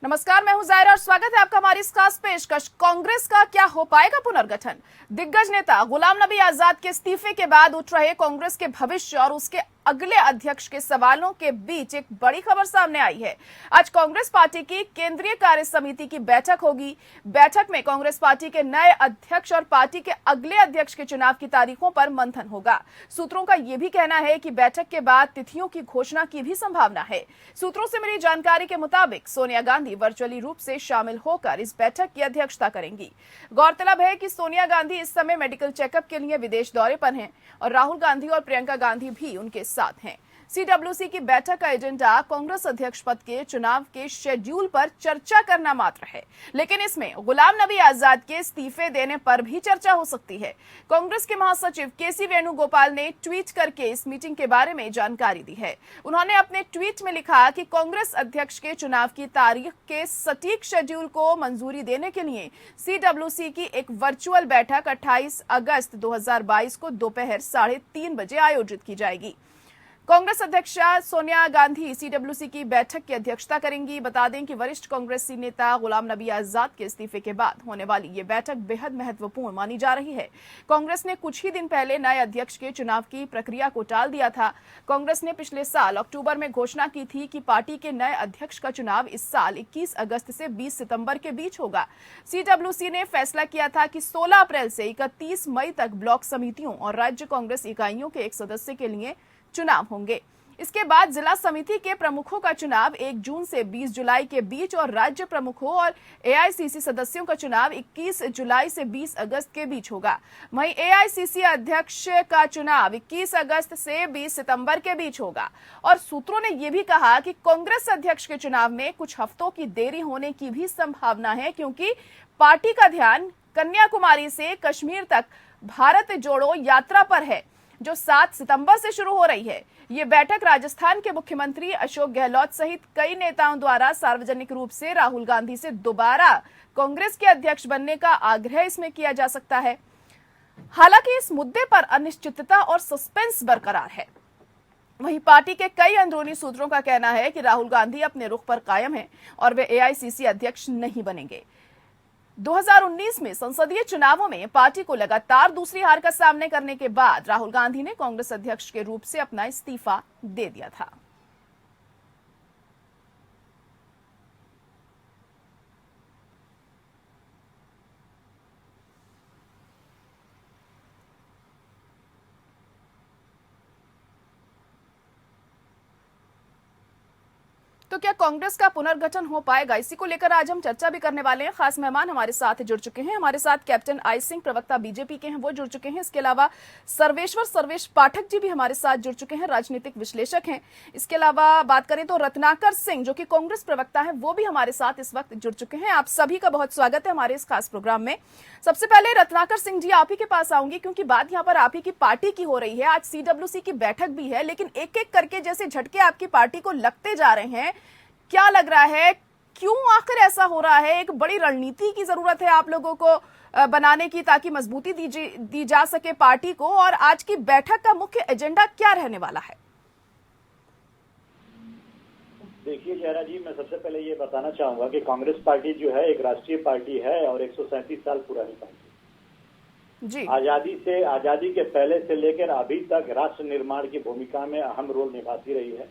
नमस्कार, मैं हूं जायरा और स्वागत है आपका हमारी इस खास पेशकश। कांग्रेस का क्या हो पाएगा पुनर्गठन? दिग्गज नेता गुलाम नबी आजाद के इस्तीफे के बाद उठ रहे कांग्रेस के भविष्य और उसके अगले अध्यक्ष के सवालों के बीच एक बड़ी खबर सामने आई है। आज कांग्रेस पार्टी की केंद्रीय कार्य समिति की बैठक होगी। बैठक में कांग्रेस पार्टी के नए अध्यक्ष और पार्टी के अगले अध्यक्ष के चुनाव की तारीखों पर मंथन होगा। सूत्रों का यह भी कहना है कि बैठक के बाद तिथियों की घोषणा की भी संभावना है। सूत्रों से मिली जानकारी के मुताबिक सोनिया गांधी वर्चुअली रूप से शामिल होकर इस बैठक की अध्यक्षता करेंगी। गौरतलब है कि सोनिया गांधी इस समय मेडिकल चेकअप के लिए विदेश दौरे पर हैं और राहुल गांधी और प्रियंका गांधी भी उनके साथ हैं। सीडब्ल्यूसी की बैठक का एजेंडा कांग्रेस अध्यक्ष पद के चुनाव के शेड्यूल पर चर्चा करना मात्र है, लेकिन इसमें गुलाम नबी आजाद के इस्तीफे देने पर भी चर्चा हो सकती है। कांग्रेस के महासचिव केसी वेणुगोपाल ने ट्वीट करके इस मीटिंग के बारे में जानकारी दी है। उन्होंने अपने ट्वीट में लिखा कि कांग्रेस अध्यक्ष के चुनाव की तारीख के सटीक शेड्यूल को मंजूरी देने के लिए सीडब्ल्यूसी की एक वर्चुअल बैठक 28 अगस्त 2022 को दोपहर 3:30 बजे आयोजित की जाएगी। कांग्रेस अध्यक्ष सोनिया गांधी सीडब्ल्यूसी की बैठक की अध्यक्षता करेंगी। बता दें कि वरिष्ठ कांग्रेसी नेता गुलाम नबी आजाद के इस्तीफे के बाद होने वाली ये बैठक बेहद महत्वपूर्ण मानी जा रही है। कांग्रेस ने कुछ ही दिन पहले नए अध्यक्ष के चुनाव की प्रक्रिया को टाल दिया था। कांग्रेस ने पिछले साल अक्टूबर में घोषणा की थी कि पार्टी के नए अध्यक्ष का चुनाव इस साल 21 अगस्त से 20 सितंबर के बीच होगा। सीडब्ल्यूसी ने फैसला किया था कि 16 अप्रैल से 31 मई तक ब्लॉक समितियों और राज्य कांग्रेस इकाइयों के एक सदस्य के लिए चुनाव होंगे। इसके बाद जिला समिति के प्रमुखों का चुनाव 1 जून से 20 जुलाई के बीच और राज्य प्रमुखों और एआईसीसी सदस्यों का चुनाव 21 जुलाई से 20 अगस्त के बीच होगा। वहीं एआईसीसी अध्यक्ष का चुनाव 21 अगस्त से 20 सितंबर के बीच होगा। और सूत्रों ने यह भी कहा कि कांग्रेस अध्यक्ष के चुनाव में कुछ हफ्तों की देरी होने की भी संभावना है, क्योंकि पार्टी का ध्यान कन्याकुमारी से कश्मीर तक भारत जोड़ो यात्रा पर है, जो 7 सितंबर से शुरू हो रही है। ये बैठक राजस्थान के मुख्यमंत्री अशोक गहलोत सहित कई नेताओं द्वारा सार्वजनिक रूप से राहुल गांधी से दोबारा कांग्रेस के अध्यक्ष बनने का आग्रह इसमें किया जा सकता है। हालांकि इस मुद्दे पर अनिश्चितता और सस्पेंस बरकरार है। वहीं पार्टी के कई अंदरूनी सूत्रों का कहना है कि राहुल गांधी अपने रुख पर कायम हैं और वे एआईसीसी अध्यक्ष नहीं बनेंगे। 2019 में संसदीय चुनावों में पार्टी को लगातार दूसरी हार का सामना करने के बाद राहुल गांधी ने कांग्रेस अध्यक्ष के रूप से अपना इस्तीफा दे दिया था। तो क्या कांग्रेस का पुनर्गठन हो पाएगा? इसी को लेकर आज हम चर्चा भी करने वाले हैं। खास मेहमान हमारे साथ जुड़ चुके हैं। हमारे साथ कैप्टन आई सिंह, प्रवक्ता बीजेपी के हैं, वो जुड़ चुके हैं। इसके अलावा सर्वेश पाठक जी भी हमारे साथ जुड़ चुके हैं, राजनीतिक विश्लेषक हैं। इसके अलावा बात करें तो रत्नाकर सिंह, जो कि कांग्रेस प्रवक्ता है, वो भी हमारे साथ इस वक्त जुड़ चुके हैं। आप सभी का बहुत स्वागत है हमारे इस खास प्रोग्राम में। सबसे पहले रत्नाकर सिंह जी, आप ही के पास आऊंगी, क्योंकि बात यहाँ पर आप ही की पार्टी की हो रही है। आज सीडब्ल्यूसी की बैठक भी है, लेकिन एक एक करके जैसे झटके आपकी पार्टी को लगते जा रहे हैं। क्या लग रहा है, क्यों आखिर ऐसा हो रहा है? एक बड़ी रणनीति की जरूरत है आप लोगों को बनाने की, ताकि मजबूती दी जा सके पार्टी को। और आज की बैठक का मुख्य एजेंडा क्या रहने वाला है? देखिए जयरा जी, मैं सबसे पहले ये बताना चाहूंगा कि कांग्रेस पार्टी जो है एक राष्ट्रीय पार्टी है और 137 साल पुरानी पार्टी जी। आजादी के पहले से लेकर अभी तक राष्ट्र निर्माण की भूमिका में अहम रोल निभाती रही है।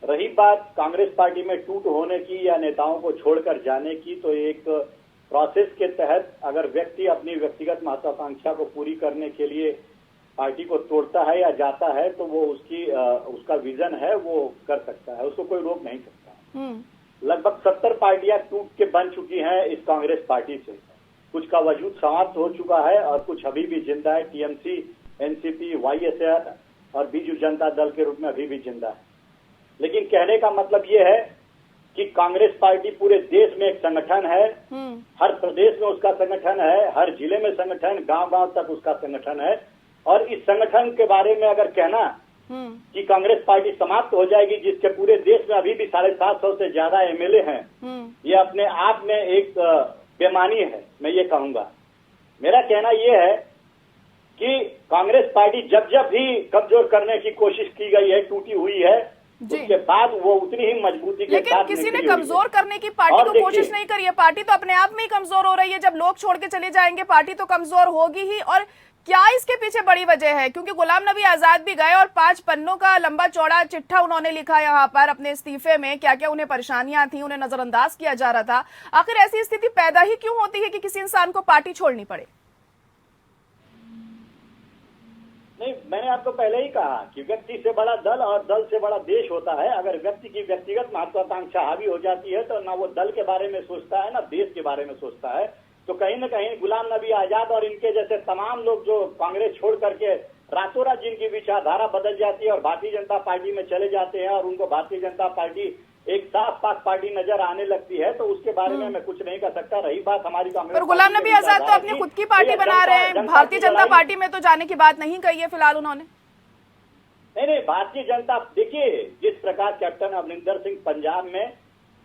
रही बात कांग्रेस पार्टी में टूट होने की या नेताओं को छोड़कर जाने की, तो एक प्रोसेस के तहत अगर व्यक्ति अपनी व्यक्तिगत महत्वाकांक्षा को पूरी करने के लिए पार्टी को तोड़ता है या जाता है, तो वो उसका विजन है, वो कर सकता है, उसको कोई रोक नहीं सकता। लगभग 70 पार्टियां टूट के बन चुकी हैं इस कांग्रेस पार्टी से। कुछ का वजूद समाप्त हो चुका है और कुछ अभी भी जिंदा है। टीएमसी, एनसीपी, वाईएसआर और बीजू जनता दल के रूप में अभी भी जिंदा है। लेकिन कहने का मतलब ये है कि कांग्रेस पार्टी पूरे देश में एक संगठन है, हर प्रदेश में उसका संगठन है, हर जिले में संगठन, गांव-गांव तक उसका संगठन है। और इस संगठन के बारे में अगर कहना कि कांग्रेस पार्टी समाप्त हो जाएगी, जिसके पूरे देश में अभी भी 750 से ज्यादा एमएलए हैं, ये अपने आप में एक बेईमानी है, मैं ये कहूंगा। मेरा कहना ये है कि कांग्रेस पार्टी जब जब भी कमजोर करने की कोशिश की गई है, टूटी हुई है, उसके बाद वो उतनी ही मजबूती के लेकिन साथ किसी ने निकली हुई है। कमजोर करने की पार्टी और को देखिए, कोशिश नहीं करी है। पार्टी तो अपने आप में ही कमजोर हो रही है। जब लोग छोड़ के चले जाएंगे पार्टी तो कमजोर होगी ही। और क्या इसके पीछे बड़ी वजह है? क्योंकि गुलाम नबी आजाद भी गए और 5 पन्नों का लंबा चौड़ा चिट्ठा उन्होंने लिखा यहाँ पर अपने इस्तीफे में, क्या क्या उन्हें परेशानियां थी, उन्हें नजरअंदाज किया जा रहा था। आखिर ऐसी स्थिति पैदा ही क्यों होती है कि किसी इंसान को पार्टी छोड़नी पड़े? नहीं, मैंने आपको पहले ही कहा कि व्यक्ति से बड़ा दल और दल से बड़ा देश होता है। अगर व्यक्ति की व्यक्तिगत महत्वाकांक्षा हावी हो जाती है तो ना वो दल के बारे में सोचता है ना देश के बारे में सोचता है। तो कहीं न कहीं गुलाम नबी आजाद और इनके जैसे तमाम लोग जो कांग्रेस छोड़ करके रातों रात जिनकी विचारधारा बदल जाती है और भारतीय जनता पार्टी में चले जाते हैं और उनको भारतीय जनता पार्टी एक साफ पाक पार्टी नजर आने लगती है, तो उसके बारे में मैं कुछ नहीं कर सकता। रही बात हमारी कांग्रेस, पर गुलाम नबी आजाद तो अपनी खुद की पार्टी बना रहे हैं। भारतीय जनता पार्टी में तो जाने की बात नहीं कही है फिलहाल उन्होंने। नहीं, भारतीय जनता, देखिए जिस प्रकार कैप्टन अमरिंदर सिंह पंजाब में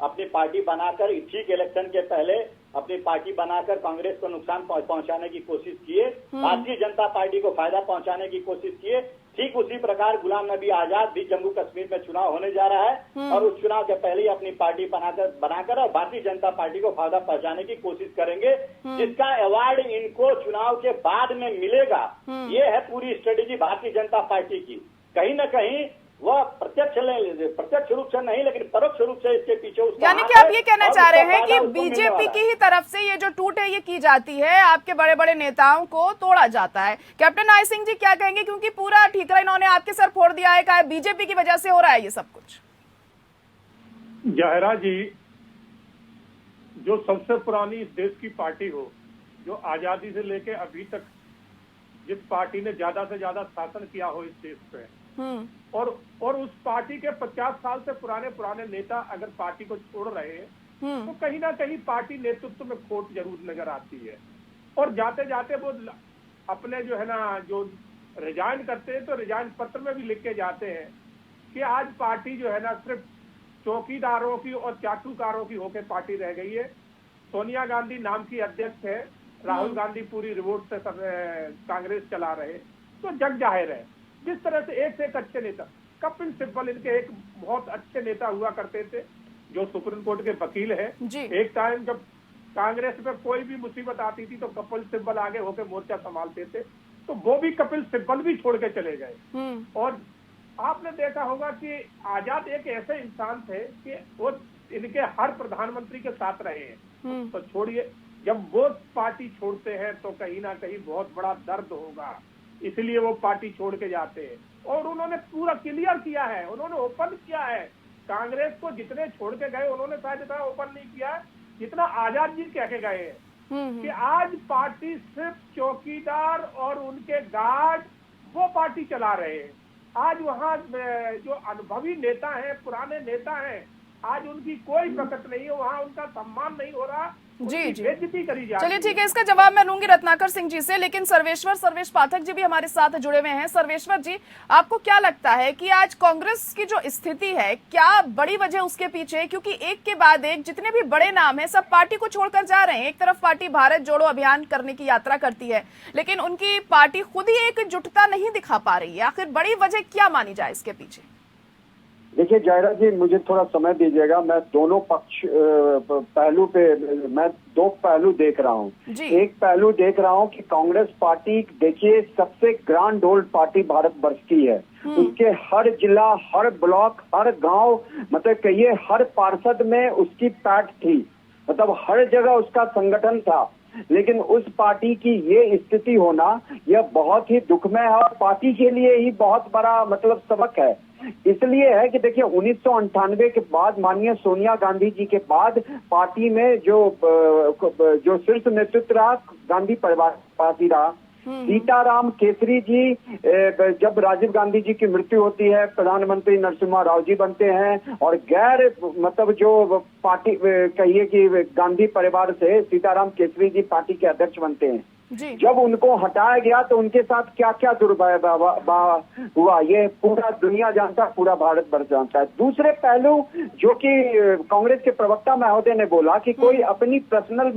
अपनी पार्टी बनाकर ठीक इलेक्शन के पहले अपनी पार्टी बनाकर कांग्रेस को नुकसान पहुंचाने की कोशिश किए, भारतीय जनता पार्टी को फायदा पहुंचाने की कोशिश किए, ठीक उसी प्रकार गुलाम नबी आजाद भी जम्मू कश्मीर में चुनाव होने जा रहा है और उस चुनाव के पहले ही अपनी पार्टी बनाकर और भारतीय जनता पार्टी को फायदा पहुंचाने की कोशिश करेंगे, जिसका अवार्ड इनको चुनाव के बाद में मिलेगा। ये है पूरी स्ट्रेटेजी भारतीय जनता पार्टी की। कहीं न कहीं वह प्रत्यक्ष रूप से नहीं लेकिन परोक्ष रूप से इसके पीछे उसका, यानी कि आप ये कहना चाह रहे हैं कि बीजेपी की ही तरफ से ये जो टूट है ये की जाती है, आपके बड़े बड़े नेताओं को तोड़ा जाता है। कैप्टन आई सिंह जी क्या कहेंगे? क्योंकि पूरा ठीकरा इन्होंने आपके सर फोड़ दिया है, कहा बीजेपी की वजह से हो रहा है ये सब कुछ। जहरा जी, जो सबसे पुरानी इस देश की पार्टी हो, जो आजादी से लेके अभी तक जिस पार्टी ने ज्यादा से ज्यादा शासन किया हो इस देश पे, और उस पार्टी के 50 साल से पुराने नेता अगर पार्टी को छोड़ रहे हैं तो कहीं ना कहीं पार्टी नेतृत्व में खोट जरूर नजर आती है। और जाते जाते वो अपने जो है ना, जो रिजाइन करते हैं तो रिजाइन पत्र में भी लिख के जाते हैं कि आज पार्टी जो है ना सिर्फ चौकीदारों की और चाटुकारों की होकर पार्टी रह गई है। सोनिया गांधी नाम की अध्यक्ष है, राहुल गांधी पूरी रिवोट से कांग्रेस चला रहे, तो जग जाहिर है जिस तरह से एक से एक अच्छे नेता, कपिल सिब्बल इनके एक बहुत अच्छे नेता हुआ करते थे जो सुप्रीम कोर्ट के वकील है। एक टाइम जब कांग्रेस पे कोई भी मुसीबत आती थी तो कपिल सिब्बल आगे होकर मोर्चा संभालते थे, तो वो भी कपिल सिब्बल भी छोड़ के चले गए। और आपने देखा होगा कि आजाद एक ऐसे इंसान थे कि वो इनके हर प्रधानमंत्री के साथ रहे हैं। तो छोड़िए, जब वो पार्टी छोड़ते हैं तो कहीं ना कहीं बहुत बड़ा दर्द होगा, इसलिए वो पार्टी छोड़ के जाते हैं। और उन्होंने पूरा क्लियर किया है, उन्होंने ओपन किया है। कांग्रेस को जितने छोड़ के गए उन्होंने शायद इतना ओपन नहीं किया जितना आजाद जी कह के गए हैं कि आज पार्टी सिर्फ चौकीदार और उनके गार्ड वो पार्टी चला रहे हैं। आज वहाँ जो अनुभवी नेता हैं, पुराने नेता हैं, आज उनकी कोई प्रकट नहीं है, वहाँ उनका सम्मान नहीं हो रहा, जी। करी जा। चलिए ठीक है, इसका जवाब मैं लूंगी रत्नाकर सिंह जी से, लेकिन सर्वेश पाठक जी भी हमारे साथ जुड़े हुए हैं। सर्वेश्वर जी, आपको क्या लगता है कि आज कांग्रेस की जो स्थिति है, क्या बड़ी वजह उसके पीछे? क्योंकि एक के बाद एक जितने भी बड़े नाम हैं सब पार्टी को छोड़कर जा रहे हैं। एक तरफ पार्टी भारत जोड़ो अभियान करने की यात्रा करती है, लेकिन उनकी पार्टी खुद ही एकजुटता नहीं दिखा पा रही है। आखिर बड़ी वजह क्या मानी जाए इसके पीछे? देखिए जयरा जी, मुझे थोड़ा समय दीजिएगा। मैं दोनों पक्ष पहलू पे मैं दो पहलू देख रहा हूँ। एक पहलू देख रहा हूँ कि कांग्रेस पार्टी, देखिए, सबसे ग्रांड ओल्ड पार्टी भारत वर्ष की है। उसके हर जिला, हर ब्लॉक, हर गांव, मतलब कहिए हर पार्षद में उसकी पैठ थी, मतलब हर जगह उसका संगठन था। लेकिन उस पार्टी की ये स्थिति होना यह बहुत ही दुखमय है और पार्टी के लिए ही बहुत बड़ा मतलब सबक है। इसलिए है कि देखिए 1998 के बाद माननीय सोनिया गांधी जी के बाद पार्टी में जो शीर्ष नेतृत्व रहा गांधी परिवार पार्टी रहा। सीताराम केसरी जी, जब राजीव गांधी जी की मृत्यु होती है प्रधानमंत्री नरसिम्हा राव जी बनते हैं और गैर मतलब जो पार्टी कहिए कि गांधी परिवार से सीताराम केसरी जी पार्टी के अध्यक्ष बनते हैं। जब उनको हटाया गया तो उनके साथ क्या क्या दुर्भाग्य हुआ ये पूरा दुनिया जानता, पूरा भारत भर जानता है। दूसरे पहलू जो कि कांग्रेस के प्रवक्ता महोदय ने बोला कि कोई अपनी पर्सनल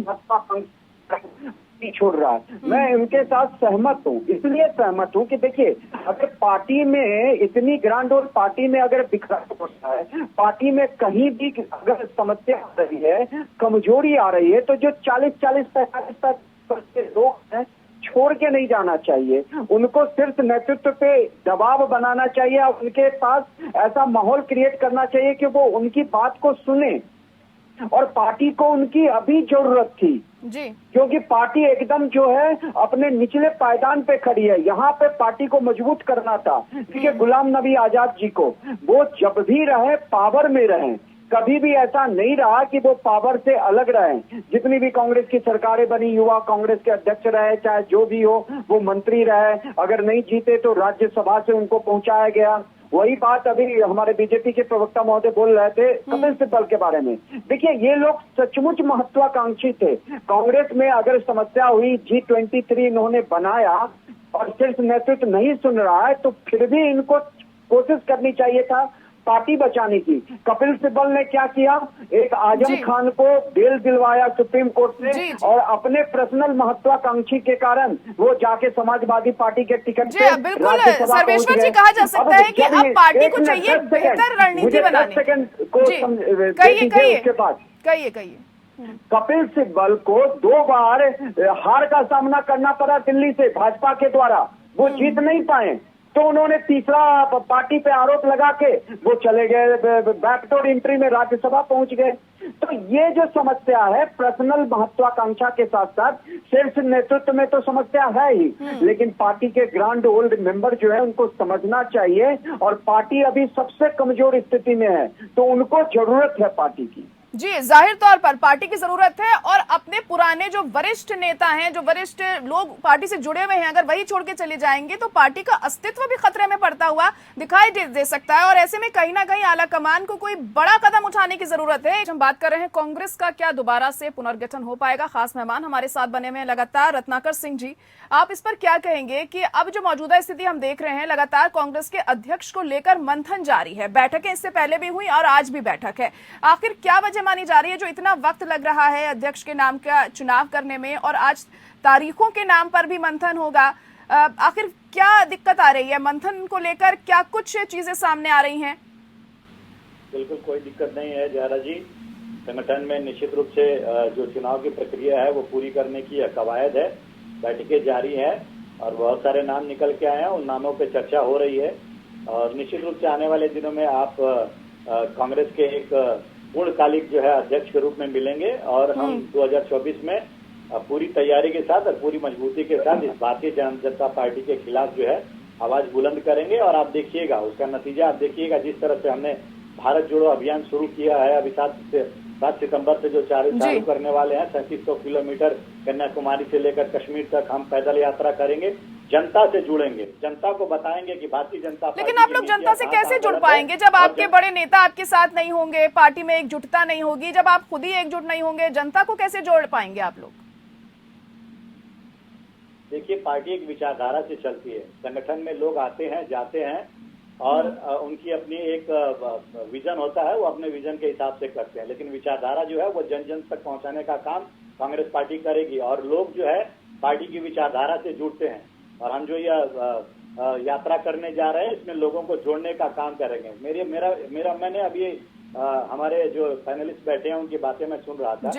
नहीं छोड़ रहा है। मैं उनके साथ सहमत हूँ, इसलिए सहमत हूँ कि देखिए, अगर पार्टी में इतनी ग्रांड और पार्टी में अगर बिखराव होता है, पार्टी में कहीं भी अगर समस्या आ रही है, कमजोरी आ रही है, तो जो 40-45 लोग हैं छोड़ के नहीं जाना चाहिए। उनको सिर्फ नेतृत्व पे दबाव बनाना चाहिए और उनके पास ऐसा माहौल क्रिएट करना चाहिए कि वो उनकी बात को सुने। और पार्टी को उनकी अभी जरूरत थी जी, क्योंकि पार्टी एकदम जो है अपने निचले पायदान पे खड़ी है। यहाँ पे पार्टी को मजबूत करना था। देखिए, गुलाम नबी आजाद जी को वो जब भी रहे पावर में रहे, कभी भी ऐसा नहीं रहा कि वो पावर से अलग रहे। जितनी भी कांग्रेस की सरकारें बनी, युवा कांग्रेस के अध्यक्ष रहे, चाहे जो भी हो, वो मंत्री रहे, अगर नहीं जीते तो राज्यसभा से उनको पहुंचाया गया। वही बात अभी हमारे बीजेपी के प्रवक्ता महोदय बोल रहे थे कपिल सिब्बल के बारे में। देखिए, ये लोग सचमुच महत्वाकांक्षी थे। कांग्रेस में अगर समस्या हुई, G23 इन्होंने बनाया और सिर्फ नेतृत्व नहीं सुन रहा है, तो फिर भी इनको कोशिश करनी चाहिए था पार्टी बचाने की। कपिल सिब्बल ने क्या किया, एक आजम खान को बेल दिलवाया सुप्रीम कोर्ट से, और अपने पर्सनल महत्वाकांक्षी के कारण वो जाके समाजवादी पार्टी के टिकट पे बिल्कुल सर्वेश्वर जी, कहा जा सकता है कि अब पार्टी को चाहिए बेहतर रणनीति बनाने। कहिए। कपिल सिब्बल को 2 बार हार का सामना करना पड़ा दिल्ली से भाजपा के द्वारा, वो जीत नहीं पाए, तो उन्होंने तीसरा पार्टी पे आरोप लगा के वो चले गए, बैकडोर एंट्री में राज्यसभा पहुंच गए। तो ये जो समस्या है, पर्सनल महत्वाकांक्षा के साथ साथ सिर्फ नेतृत्व में तो समस्या है ही, लेकिन पार्टी के ग्रांड ओल्ड मेंबर जो है उनको समझना चाहिए। और पार्टी अभी सबसे कमजोर स्थिति में है, तो उनको जरूरत है पार्टी की। जी, जाहिर तौर पर पार्टी की जरूरत है, और अपने पुराने जो वरिष्ठ नेता हैं, जो वरिष्ठ लोग पार्टी से जुड़े हुए हैं, अगर वही छोड़ के चले जाएंगे तो पार्टी का अस्तित्व भी खतरे में पड़ता हुआ दिखाई दे सकता है। और ऐसे में कहीं ना कहीं आला कमान को कोई बड़ा कदम उठाने की जरूरत है। हम बात कर रहे हैं कांग्रेस का क्या दोबारा से पुनर्गठन हो पाएगा। खास मेहमान हमारे साथ बने हुए हैं लगातार, रत्नाकर सिंह जी, आप इस पर क्या कहेंगे कि अब जो मौजूदा स्थिति हम देख रहे हैं, लगातार कांग्रेस के अध्यक्ष को लेकर मंथन जारी है, बैठकें इससे पहले भी हुई और आज भी बैठक है, आखिर क्या वजह मानी जा रही है जो इतना वक्त लग रहा है अध्यक्ष के नाम का चुनाव करने में, और आज तारीखों के नाम पर भी मंथन होगा? आखिर क्या दिक्कत आ रही है मंथन को लेकर? क्या कुछ चीजें सामने आ रही हैं? बिल्कुल कोई दिक्कत नहीं है जयरा जी। संगठन में निश्चित रूप से जो चुनाव की प्रक्रिया है वो पूरी करने की कवायद है, बैठकें जारी है और बहुत सारे नाम निकल के आए हैं, उन नामों पे चर्चा हो रही है। और निश्चित रूप से आने वाले दिनों में आप कांग्रेस के एक पूर्णकालिक जो है अध्यक्ष के रूप में मिलेंगे, और हम 2024 में पूरी तैयारी के साथ और पूरी मजबूती के साथ इस भारतीय जनता पार्टी के खिलाफ जो है आवाज बुलंद करेंगे। और आप देखिएगा उसका नतीजा, आप देखिएगा जिस तरह से हमने भारत जोड़ो अभियान शुरू किया है, अभी 7 सितंबर से जो चालू करने वाले हैं, 3700 किलोमीटर कन्याकुमारी से लेकर कश्मीर तक हम पैदल यात्रा करेंगे, जनता से जुड़ेंगे, जनता को बताएंगे कि भारतीय जनता पार्टी। लेकिन आप लोग जनता से कैसे जुड़ पाएंगे जब आपके बड़े नेता आपके साथ नहीं होंगे, पार्टी में एकजुटता नहीं होगी, जब आप खुद ही एकजुट नहीं होंगे, जनता को कैसे जोड़ पाएंगे आप लोग? देखिए, पार्टी एक विचारधारा से चलती है, संगठन में लोग आते हैं जाते हैं और उनकी अपनी एक विजन होता है, वो अपने विजन के हिसाब से करते हैं, लेकिन विचारधारा जो है वो जन जन तक पहुंचाने का काम कांग्रेस पार्टी करेगी। और लोग जो है पार्टी की विचारधारा से जुड़ते हैं, और हम जो यह यात्रा करने जा रहे हैं इसमें लोगों को जोड़ने का काम करेंगे। मैंने अभी हमारे जो पैनलिस्ट बैठे हैं उनकी बातें मैं सुन रहा था,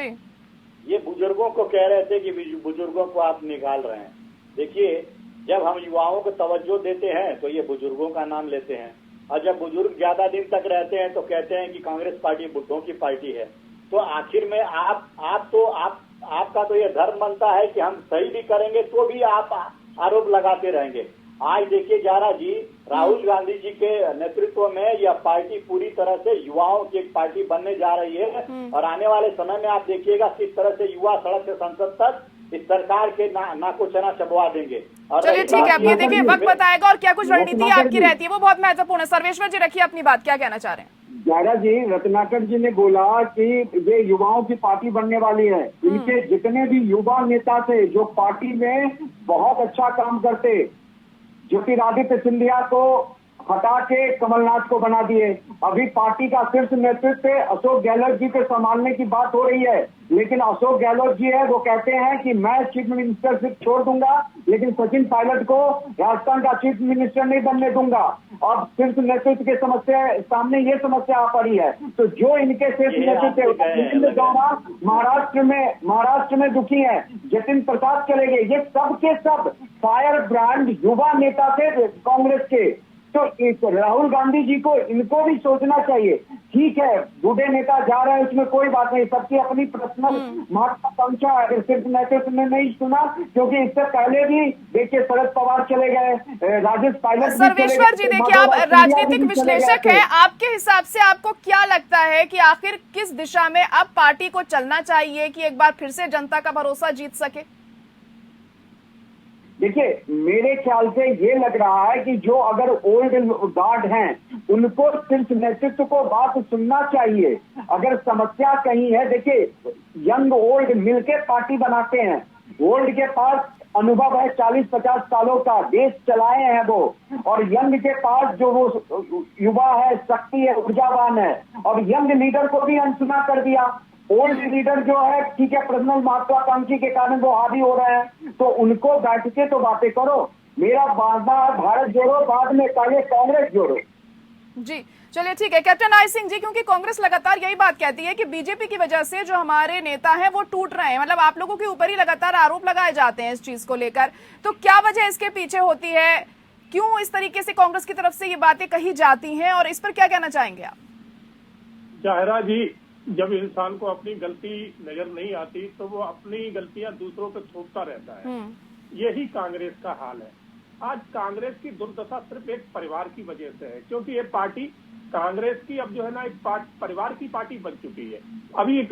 ये बुजुर्गों को कह रहे थे कि बुजुर्गों को आप निकाल रहे हैं। देखिए, जब हम युवाओं को तवज्जो देते हैं तो ये बुजुर्गों का नाम लेते हैं, और जब बुजुर्ग ज्यादा दिन तक रहते हैं तो कहते हैं कि कांग्रेस पार्टी बुढ़ों की पार्टी है। तो आखिर में आपका तो ये धर्म बनता है कि हम सही भी करेंगे तो भी आप आरोप लगाते रहेंगे। आज देखिए जारा जी, राहुल गांधी जी के नेतृत्व में यह पार्टी पूरी तरह से युवाओं की एक पार्टी बनने जा रही है, और आने वाले समय में आप देखिएगा किस तरह से युवा सड़क से संसद तक इस सरकार के नाको चना चबवा देंगे। चलिए ठीक है, अब ये देखिए वक्त बताएगा, और क्या कुछ रणनीति आपकी रहती है वो बहुत महत्वपूर्ण है। सर्वेश्वर जी रखिए अपनी बात, क्या कहना चाह रहे हैं? जारा जी, रत्नाकर जी ने बोला कि ये युवाओं की पार्टी बनने वाली है। इनके जितने भी युवा नेता थे जो पार्टी में बहुत अच्छा काम करते, ज्योतिरादित्य सिंधिया को हटा के कमलनाथ को बना दिए। अभी पार्टी का शीर्ष नेतृत्व अशोक गहलोत जी को संभालने की बात हो रही है, लेकिन अशोक गहलोत जी है वो कहते हैं कि मैं चीफ मिनिस्टरशिप छोड़ दूंगा, लेकिन सचिन पायलट को राजस्थान का चीफ मिनिस्टर नहीं बनने दूंगा। अब शीर्ष नेतृत्व के समस्या सामने ये समस्या आ पड़ी है, तो जो इनके शीर्ष नेतृत्व महाराष्ट्र में दुखी है, जतिन प्रसाद चले गए, ये सब के सब फायर ब्रांड युवा नेता थे कांग्रेस के। तो राहुल गांधी जी को इनको भी सोचना चाहिए। ठीक है, बूढ़े नेता जा रहे हैं, उसमें कोई बात नहीं, सबकी अपनी पर्सनल महत्वाकांक्षा है। अगर सिर्फ नेतृत्व ने नहीं सुना, क्योंकि इससे पहले भी देखिए शरद पवार चले गए, राजेश पायलट। सर्वेश्वर जी, देखिए आप राजनीतिक विश्लेषक हैं, आपके हिसाब से आपको क्या लगता है कि आखिर किस दिशा में अब पार्टी को चलना चाहिए कि एक बार फिर से जनता का भरोसा जीत सके? देखिए, मेरे ख्याल से ये लग रहा है कि जो अगर ओल्ड गार्ड हैं उनको सिर्फ नेतृत्व को बात सुनना चाहिए। अगर समस्या कहीं है, देखिए यंग ओल्ड मिलके पार्टी बनाते हैं, ओल्ड के पास अनुभव है 40-50 सालों का, देश चलाए हैं वो, और यंग के पास जो वो युवा है, शक्ति है, ऊर्जावान है, और यंग लीडर को भी अनसुना कर दिया। ओल्ड लीडर जो है, ठीक है, पर्सनल महत्वाकांक्षी के कारण वो हावी हो रहे हैं, तो उनको बैठ के तो बातें करो। मेरा वादा भारत जोड़ो, बाद में चाहिए कांग्रेस जोड़ो। जी चलिए ठीक है कैप्टन आई सिंह जी, क्योंकि कांग्रेस लगातार यही बात कहती है कि बीजेपी की वजह से जो हमारे नेता हैं वो टूट रहे हैं, मतलब आप लोगों के ऊपर ही लगातार आरोप लगाए जाते हैं इस चीज को लेकर, तो क्या वजह इसके पीछे होती है? क्यों इस तरीके से कांग्रेस की तरफ से ये बातें कही जाती हैं, और इस पर क्या कहना चाहेंगे आप? जाहिरा जी, जब इंसान को अपनी गलती नजर नहीं आती तो वो अपनी गलतियां दूसरों पे थोपता रहता है। यही कांग्रेस का हाल है। आज कांग्रेस की दुर्दशा सिर्फ एक परिवार की वजह से है, क्योंकि ये पार्टी कांग्रेस की अब जो है ना एक परिवार की पार्टी बन चुकी है। अभी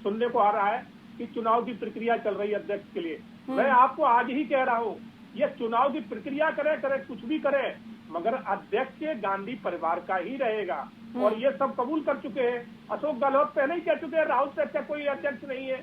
सुनने को आ रहा है कि चुनाव की प्रक्रिया चल रही है अध्यक्ष के लिए। मैं आपको आज ही कह रहा हूँ, ये चुनाव की प्रक्रिया करे कुछ भी करे, मगर अध्यक्ष गांधी परिवार का ही रहेगा, और ये सब कबूल कर चुके हैं। अशोक गहलोत पहले ही कह चुके हैं राहुल से अच्छा कोई अध्यक्ष नहीं है।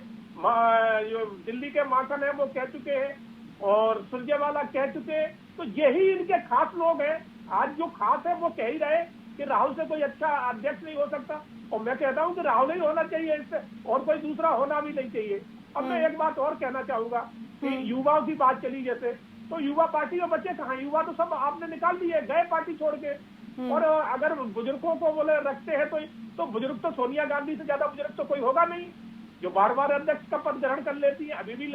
जो दिल्ली के माखन है वो कह चुके हैं, और सुरजेवाला कह चुके हैं। तो यही इनके खास लोग हैं। आज जो खास है वो कह ही रहे कि राहुल से कोई अच्छा अध्यक्ष नहीं हो सकता, और मैं कहता हूँ कि राहुल ही होना चाहिए, इससे और कोई दूसरा होना भी नहीं चाहिए। अब मैं एक बात और कहना चाहूंगा कि युवाओं की बात चली जैसे, तो युवा पार्टी में बच्चे कहाँ? युवा तो सब आपने निकाल दिए, गए पार्टी छोड़ के। और अगर बुजुर्गों को बोले रखते हैं तो बुजुर्ग तो सोनिया गांधी से ज्यादा बुजुर्ग तो कोई होगा नहीं, जो बार बार अध्यक्ष का पद ग्रहण कर लेती है, अभी भी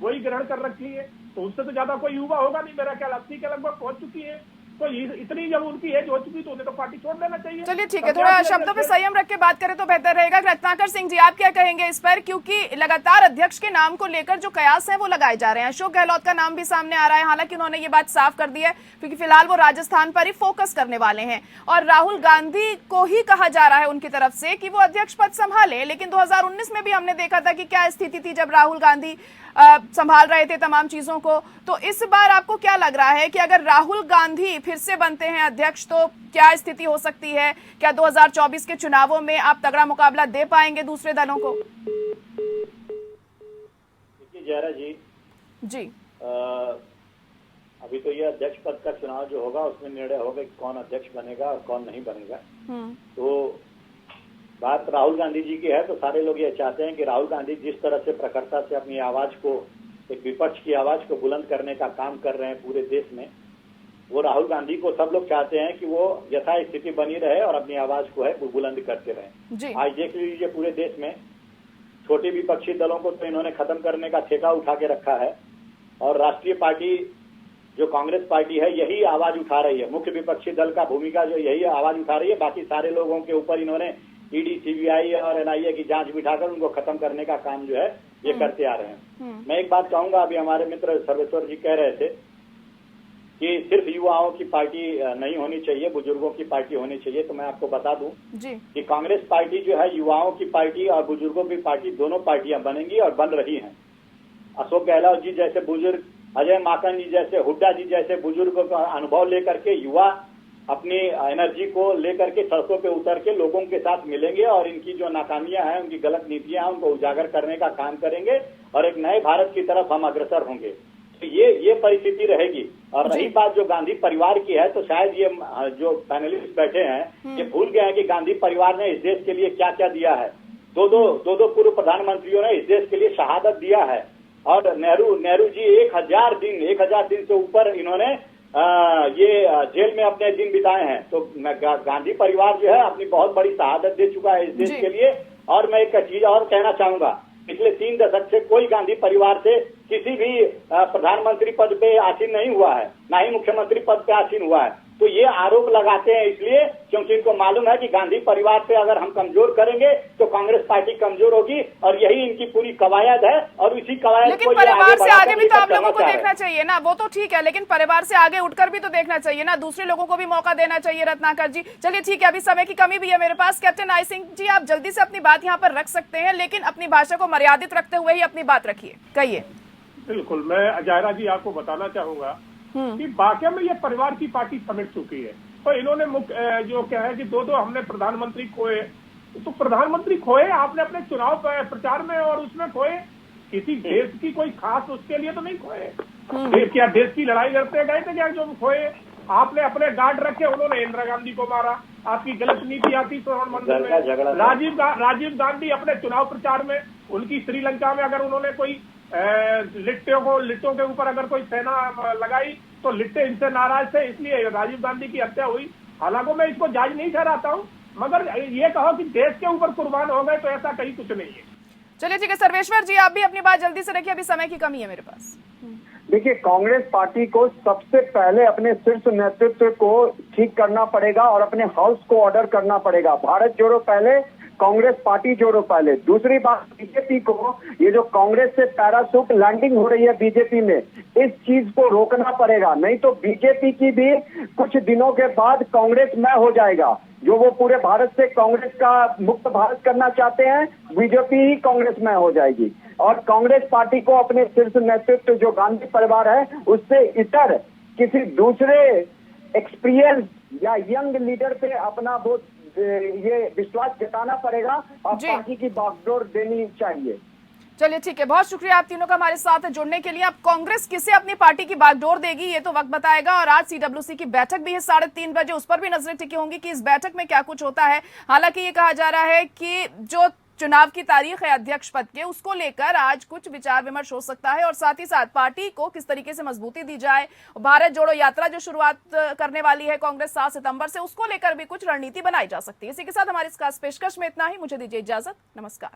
वही ग्रहण कर रखी है, तो उससे तो ज्यादा कोई युवा होगा नहीं। मेरा ख्याल 80 के लगभग पहुंच चुकी है, तो इतनी जब उनकी एज हो चुकी तो उन्हें तो पार्टी छोड़ देना चाहिए। चलिए ठीक है, थोड़ा शब्दों पे संयम रख के बात करें तो बेहतर रहेगा। रत्नाकर सिंह जी, आप क्या कहेंगे इस पर, क्योंकि लगातार अध्यक्ष के नाम को लेकर जो कयास है वो लगाए जा रहे हैं। अशोक गहलोत का नाम भी सामने आ रहा है, हालांकि उन्होंने ये बात साफ कर दी है क्योंकि फिलहाल वो राजस्थान पर ही फोकस करने वाले हैं, और राहुल गांधी को ही कहा जा रहा है उनकी तरफ से कि वो अध्यक्ष पद संभाले। लेकिन 2019 में भी हमने देखा था कि क्या स्थिति थी जब राहुल गांधी संभाल रहे थे तमाम चीजों को। तो इस बार आपको क्या लग रहा है कि अगर राहुल गांधी फिर से बनते हैं अध्यक्ष तो क्या स्थिति हो सकती है? क्या 2024 के चुनावों में आप तगड़ा मुकाबला दे पाएंगे दूसरे दलों को? देखिए जयरा जी, अभी तो ये अध्यक्ष पद का चुनाव जो होगा उसमें निर्णय होगा कि कौन अध्यक्ष बनेगा और कौन नहीं बनेगा। तो बात राहुल गांधी जी की है तो सारे लोग ये चाहते हैं कि राहुल गांधी जिस तरह से प्रखरता से अपनी आवाज को, एक विपक्ष की आवाज को बुलंद करने का काम कर रहे हैं पूरे देश में, वो राहुल गांधी को सब लोग चाहते हैं कि वो यथा स्थिति बनी रहे और अपनी आवाज को है वो बुलंद करते रहे। आज देख लीजिए पूरे देश में छोटे विपक्षी दलों को तो इन्होंने खत्म करने का ठेका उठा के रखा है, और राष्ट्रीय पार्टी जो कांग्रेस पार्टी है यही आवाज उठा रही है। मुख्य विपक्षी दल का भूमिका जो यही आवाज उठा रही है, बाकी सारे लोगों के ऊपर इन्होंने ईडी, सीबीआई और एनआईए की जांच बिठाकर उनको खत्म करने का काम जो है ये करते आ रहे हैं। मैं एक बात कहूंगा, अभी हमारे मित्र सर्वेश्वर जी कह रहे थे कि सिर्फ युवाओं की पार्टी नहीं होनी चाहिए, बुजुर्गों की पार्टी होनी चाहिए। तो मैं आपको बता दूं कि कांग्रेस पार्टी जो है युवाओं की पार्टी और बुजुर्गों की पार्टी दोनों पार्टियां बनेंगी और बन रही हैं। अशोक गहलोत जी जैसे बुजुर्ग, अजय माकन जी जैसे, हुड्डा जी जैसे बुजुर्गों का अनुभव लेकर के युवा अपनी एनर्जी को लेकर के सड़कों पे उतर के लोगों के साथ मिलेंगे और इनकी जो नाकामियां हैं, उनकी गलत नीतियां हैं, उनको उजागर करने का काम करेंगे और एक नए भारत की तरफ हम अग्रसर होंगे। तो ये परिस्थिति रहेगी। और रही बात जो गांधी परिवार की है, तो शायद ये जो पैनलिस्ट बैठे हैं ये भूल गए हैं कि गांधी परिवार ने इस देश के लिए क्या क्या दिया है। दो पूर्व प्रधानमंत्रियों ने इस देश के लिए शहादत दिया है, और नेहरू जी 1000 दिन से ऊपर इन्होंने ये जेल में अपने दिन बिताए हैं। तो गांधी परिवार जो है अपनी बहुत बड़ी शहादत दे चुका है इस देश के लिए। और मैं एक चीज और कहना चाहूंगा, पिछले 3 दशक से कोई गांधी परिवार से किसी भी प्रधानमंत्री पद पे आसीन नहीं हुआ है, ना ही मुख्यमंत्री पद पे आसीन हुआ है। तो ये आरोप लगाते हैं इसलिए क्योंकि इनको मालूम है कि गांधी परिवार पे अगर हम कमजोर करेंगे तो कांग्रेस पार्टी कमजोर होगी, और यही इनकी पूरी कवायद है। और इसी कवायद लेकिन परिवार से आगे भी तो आप लोगों को देखना चाहिए ना, वो तो ठीक है, लेकिन परिवार से आगे उठकर भी तो देखना चाहिए ना, दूसरे लोगों को भी मौका देना चाहिए। रत्नाकर जी चलिए ठीक है, अभी समय की कमी भी है मेरे पास। कैप्टन आई सिंह जी, आप जल्दी से अपनी बात यहाँ पर रख सकते हैं, लेकिन अपनी भाषा को मर्यादित रखते हुए ही अपनी बात रखिए, कहिए। बिल्कुल, मैं जायरा जी आपको बताना चाहूंगा कि वाकई में ये परिवार की पार्टी समेट चुकी है। तो इन्होंने जो क्या है कि दो हमने प्रधानमंत्री खोए, तो प्रधानमंत्री खोए आपने अपने चुनाव प्रचार में और उसमें खोए, किसी देश की कोई खास उसके लिए तो नहीं खोए। क्या देश की लड़ाई लड़ते गए थे क्या जो खोए? आपने अपने गार्ड रखे, उन्होंने इंदिरा गांधी को मारा, आपकी गलत नीति आती स्वर्ण मंदिर में। राजीव गांधी अपने चुनाव प्रचार में उनकी श्रीलंका में अगर उन्होंने कोई लिट्टों के ऊपर अगर कोई सेना लगाई तो लिट्टे इनसे नाराज थे, इसलिए राजीव गांधी की हत्या हुई। हालांकि मैं इसको जायज नहीं ठहराता हूं, मगर ये कहो कि देश के ऊपर कुर्बान हो गए तो ऐसा कहीं कुछ नहीं है। चलिए ठीक है, सर्वेश्वर जी आप भी अपनी बात जल्दी से रखिए, अभी समय की कमी है मेरे पास। देखिए, कांग्रेस पार्टी को सबसे पहले अपने शीर्ष नेतृत्व को ठीक करना पड़ेगा और अपने हाउस को ऑर्डर करना पड़ेगा। भारत जोड़ो पहले, कांग्रेस पार्टी जोड़ो पहले। दूसरी बात, बीजेपी को ये जो कांग्रेस से पैराशूट लैंडिंग हो रही है बीजेपी में, इस चीज को रोकना पड़ेगा, नहीं तो बीजेपी की भी कुछ दिनों के बाद कांग्रेस में हो जाएगा। जो वो पूरे भारत से कांग्रेस का मुक्त भारत करना चाहते हैं, बीजेपी ही कांग्रेस में हो जाएगी। और कांग्रेस पार्टी को अपने शीर्ष नेतृत्व जो गांधी परिवार है उससे इतर किसी दूसरे एक्सपीरियंस या यंग लीडर पे अपना वो ये विश्वास जताना पड़ेगा और पार्टी की बागडोर देनी चाहिए। चलिए ठीक है, बहुत शुक्रिया आप तीनों का हमारे साथ जुड़ने के लिए। अब कांग्रेस किसे अपनी पार्टी की बागडोर देगी ये तो वक्त बताएगा। और आज सीडब्ल्यूसी की बैठक भी है 3:30 बजे, उस पर भी नजरें टिकी होंगी कि इस बैठक में क्या कुछ होता है। हालांकि ये कहा जा रहा है कि जो चुनाव की तारीख है अध्यक्ष पद के, उसको लेकर आज कुछ विचार विमर्श हो सकता है, और साथ ही साथ पार्टी को किस तरीके से मजबूती दी जाए। भारत जोड़ो यात्रा जो शुरुआत करने वाली है कांग्रेस 7 सितंबर से, उसको लेकर भी कुछ रणनीति बनाई जा सकती है। इसी के साथ हमारी इस खास पेशकश में इतना ही। मुझे दीजिए इजाजत, नमस्कार।